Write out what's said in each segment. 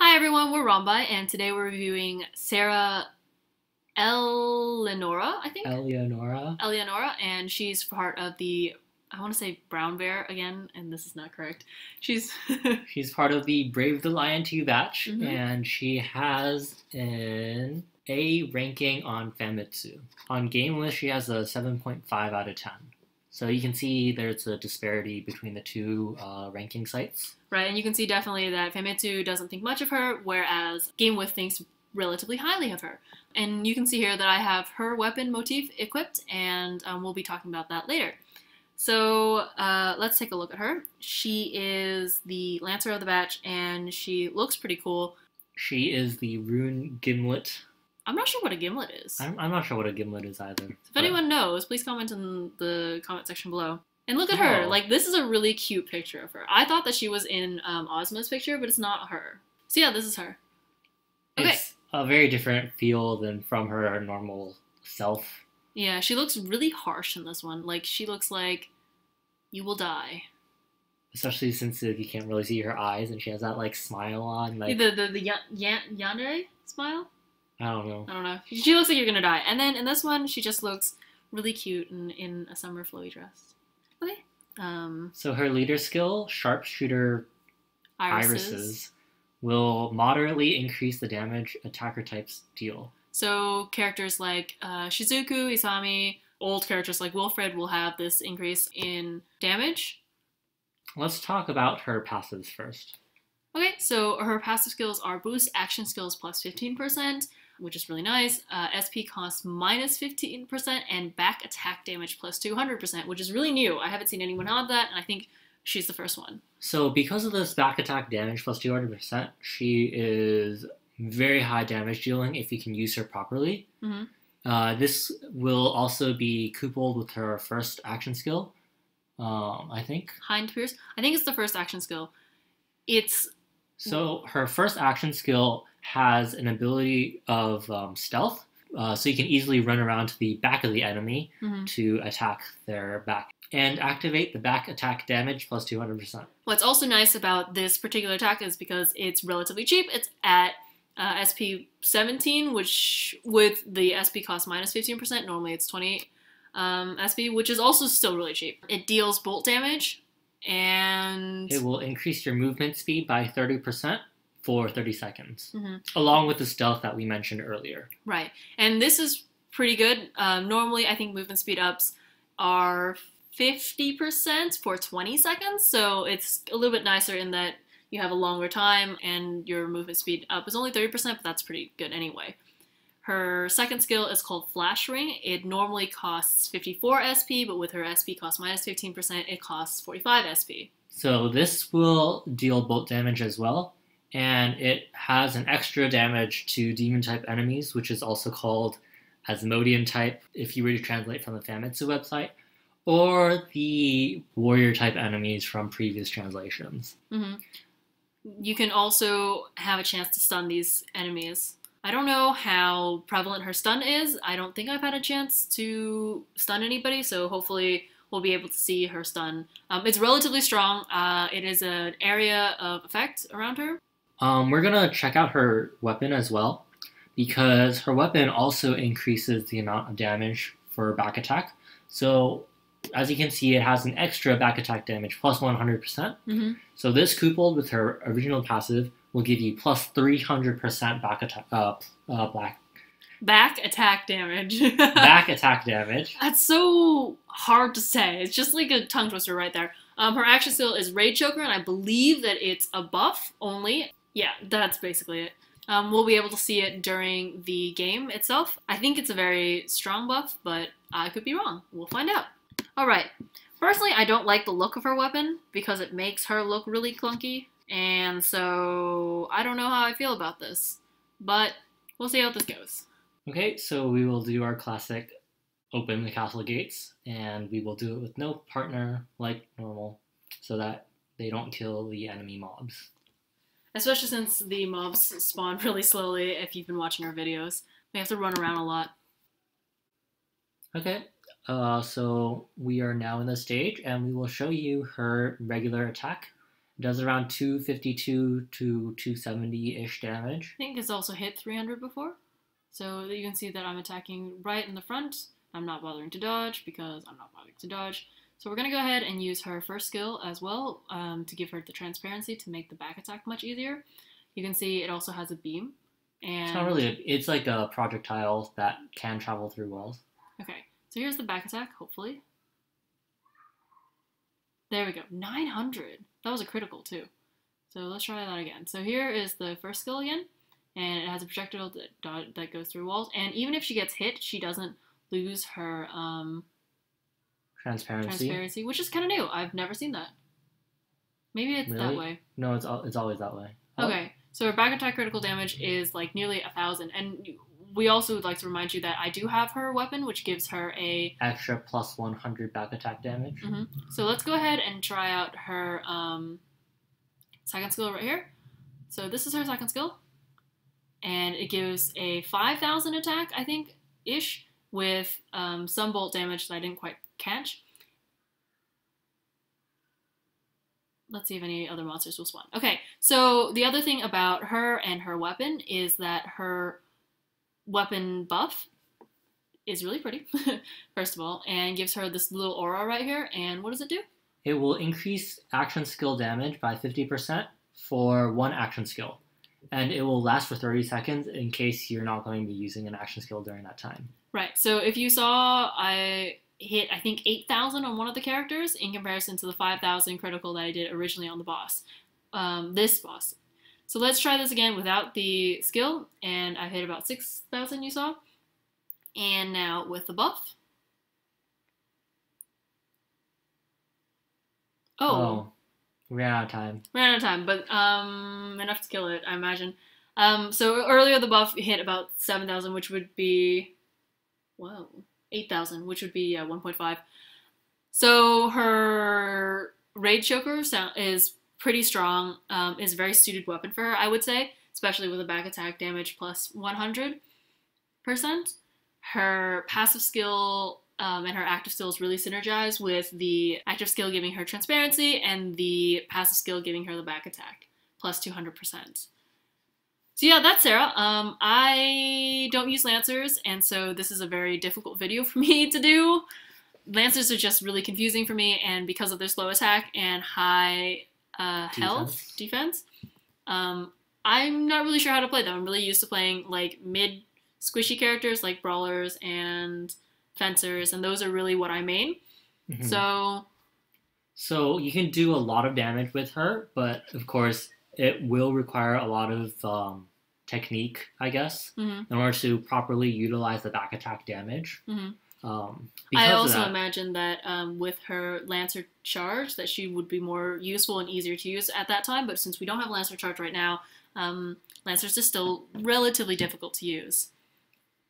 Hi everyone, we're Rombai, and today we're reviewing Sarah Eleonora, I think? Eleonora. Eleonora, and she's part of the, I want to say Brown Bear again, and this is not correct. She's... She's part of the Brave the Lion 2 batch, Mhm. and she has an A ranking on Famitsu. On GameList, she has a 7.5 out of 10. So you can see there's a disparity between the two ranking sites. Right, and you can see definitely that Famitsu doesn't think much of her, whereas GameWith thinks relatively highly of her. And you can see here that I have her weapon motif equipped, and we'll be talking about that later. So let's take a look at her. She is the Lancer of the batch, and she looks pretty cool. She is the Rune Gimlet. I'm not sure what a gimlet is. I'm not sure what a gimlet is either. If anyone knows, please comment in the comment section below. And look at her. Like, this is a really cute picture of her. I thought that she was in Ozma's picture, but it's not her. So yeah, this is her. Okay. It's a very different feel than from her normal self. Yeah, she looks really harsh in this one. Like, she looks like you will die. Especially since you can't really see her eyes, and she has that like smile on. Like the yandere smile. I don't know. She looks like you're gonna die. And then in this one, she just looks really cute in a summer flowy dress. Okay. So her leader skill, Sharpshooter Irises, will moderately increase the damage attacker types deal. So characters like Shizuku, Isami, old characters like Wilfred will have this increase in damage. Let's talk about her passives first. Okay, so her passive skills are boost action skills plus 15%, which is really nice. SP cost minus 15%, and back attack damage plus 200%, which is really new. I haven't seen anyone have that, and I think she's the first one. So because of this back attack damage plus 200%, she is very high damage dealing if you can use her properly. Mm-hmm. This will also be coupled with her first action skill, I think. Hind Pierce? I think it's the first action skill. So her first action skill has an ability of stealth, so you can easily run around to the back of the enemy to attack their back. And activate the back attack damage plus 200%. What's also nice about this particular attack is because it's relatively cheap. It's at SP 17, which with the SP cost minus 15%, normally it's 20 SP, which is also still really cheap. It deals bolt damage, and it will increase your movement speed by 30% for 30 seconds, along with the stealth that we mentioned earlier. Right, and this is pretty good. Normally, I think movement speed ups are 50% for 20 seconds, so it's a little bit nicer in that you have a longer time and your movement speed up is only 30%, but that's pretty good anyway. Her second skill is called Flash Ring. It normally costs 54 SP, but with her SP cost minus 15%, it costs 45 SP. So this will deal bolt damage as well, and it has an extra damage to demon type enemies, which is also called Asmodean type if you were to translate from the Famitsu website, or the warrior type enemies from previous translations. You can also have a chance to stun these enemies. I don't know how prevalent her stun is. I don't think I've had a chance to stun anybody, so hopefully we'll be able to see her stun. It's relatively strong. It is an area of effect around her. We're going to check out her weapon as well, because her weapon also increases the amount of damage for back attack. So as you can see, it has an extra back attack damage plus 100%. So this coupled with her original passive will give you plus 300% back attack back attack damage. Back attack damage. That's so hard to say. It's just like a tongue twister right there. Her action skill is Raid Choker, and I believe that it's a buff only. Yeah, that's basically it. We'll be able to see it during the game itself. I think it's a very strong buff, but I could be wrong. We'll find out. Alright, personally I don't like the look of her weapon because it makes her look really clunky, and so I don't know how I feel about this, but we'll see how this goes. Okay, so we will do our classic open the castle gates, and we will do it with no partner like normal, so that they don't kill the enemy mobs. Especially since the mobs spawn really slowly if you've been watching our videos. We have to run around a lot. Okay. So we are now in the stage, and we will show you her regular attack, It does around 252 to 270-ish damage. I think it's also hit 300 before. So you can see that I'm attacking right in the front. I'm not bothering to dodge because I'm not bothering to dodge. So we're going to go ahead and use her first skill as well to give her the transparency to make the back attack much easier. You can see it also has a beam. And it's not really, it's like a projectile that can travel through walls. Okay, so here's the back attack, hopefully. There we go, 900. That was a critical too. So let's try that again. So here is the first skill again, and it has a projectile that goes through walls. And even if she gets hit, she doesn't lose her transparency, which is kind of new. I've never seen that. Maybe it's Really? that way. No, it's always that way. Okay, so her back attack critical damage is like nearly 1,000, and we also would like to remind you that I do have her weapon, which gives her a extra plus 100 back attack damage. So let's go ahead and try out her second skill right here. So this is her second skill, and it gives a 5,000 attack, I think, ish, with some bolt damage that I didn't quite catch. Let's see if any other monsters will spawn. Okay, so the other thing about her and her weapon is that her weapon buff is really pretty, first of all, and gives her this little aura right here. And what does it do? It will increase action skill damage by 50% for one action skill. And it will last for 30 seconds in case you're not going to be using an action skill during that time. Right, so if you saw, I hit, I think, 8,000 on one of the characters in comparison to the 5,000 critical that I did originally on the boss. This boss. So let's try this again without the skill, and I hit about 6,000 you saw. And now with the buff. Oh. Ran out of time. Ran out of time, but enough to kill it, I imagine. So earlier the buff hit about 7,000, which would be, whoa, 8,000, which would be 1.5. So her Raid Choker is pretty strong, is a very suited weapon for her, I would say, especially with a back attack damage plus 100%. Her passive skill and her active skills really synergize with the active skill giving her transparency and the passive skill giving her the back attack plus 200%. So yeah, that's Sarah. I don't use Lancers, and so this is a very difficult video for me to do. Lancers are just really confusing for me, and because of their slow attack and high health defense, I'm not really sure how to play them. I'm really used to playing like mid squishy characters like brawlers and fencers, and those are really what I main. So you can do a lot of damage with her, but of course it will require a lot of technique, I guess, in order to properly utilize the back attack damage. I also imagine that with her Lancer charge that she would be more useful and easier to use at that time, but since we don't have Lancer charge right now, Lancers is still relatively difficult to use.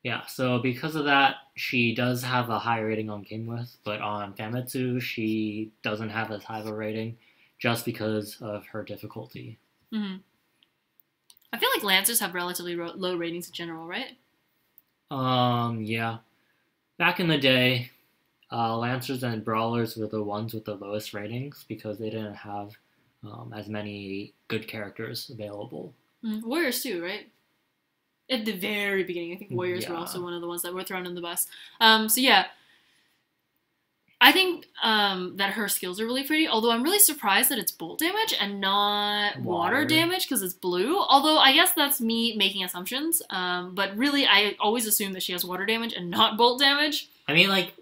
Yeah, so because of that, she does have a high rating on GameWith, but on Famitsu, she doesn't have as high of a rating just because of her difficulty. I feel like Lancers have relatively low ratings in general, right? Yeah. Back in the day, Lancers and Brawlers were the ones with the lowest ratings because they didn't have as many good characters available. Warriors too, right? At the very beginning, I think Warriors were also one of the ones that were thrown in the bus. So yeah, I think that her skills are really pretty, although I'm really surprised that it's bolt damage and not water damage because it's blue. Although I guess that's me making assumptions, but really I always assume that she has water damage and not bolt damage. I mean, like,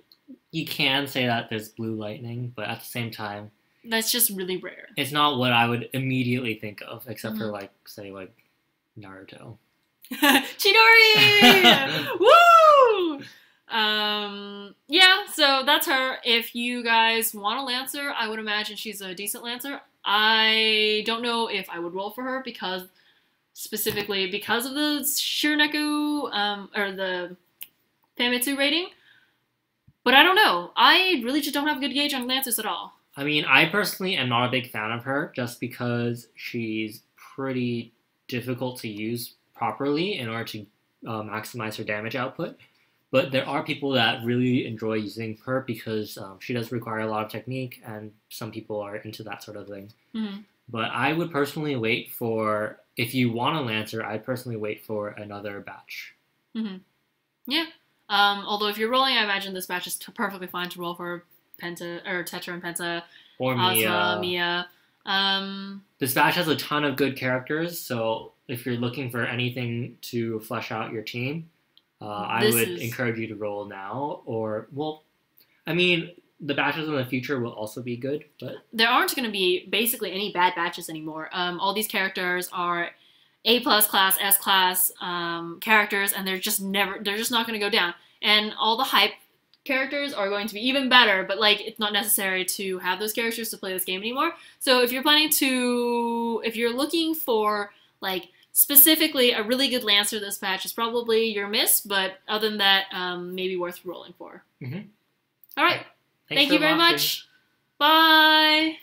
you can say that there's blue lightning, but at the same time, that's just really rare. It's not what I would immediately think of, except for, like, say, like, Naruto. Chidori! Woo! Yeah, so that's her. If you guys want a Lancer, I would imagine she's a decent Lancer. I don't know if I would roll for her specifically because of the Shirneku, or the Famitsu rating. But I don't know. I really just don't have a good gauge on Lancers at all. I mean, I personally am not a big fan of her just because she's pretty difficult to use properly in order to maximize her damage output. But there are people that really enjoy using her because she does require a lot of technique, and some people are into that sort of thing. But I would personally wait for, if you want a Lancer, I'd personally wait for another batch. Hmm. Yeah. Although if you're rolling, I imagine this batch is perfectly fine to roll for Penta or Tetra and Penta, Or Ozma, Mia. Mia. This batch has a ton of good characters, so if you're looking for anything to flesh out your team, I would encourage you to roll now. Or, well, I mean, the batches in the future will also be good, but there aren't going to be basically any bad batches anymore. All these characters are A+ class, S class characters, and they're just not going to go down. And all the hype characters are going to be even better, but like it's not necessary to have those characters to play this game anymore. So if you're looking for like specifically a really good Lancer, this patch is probably your miss. But other than that, maybe worth rolling for. Mm-hmm. All right. Thank you very much. Bye.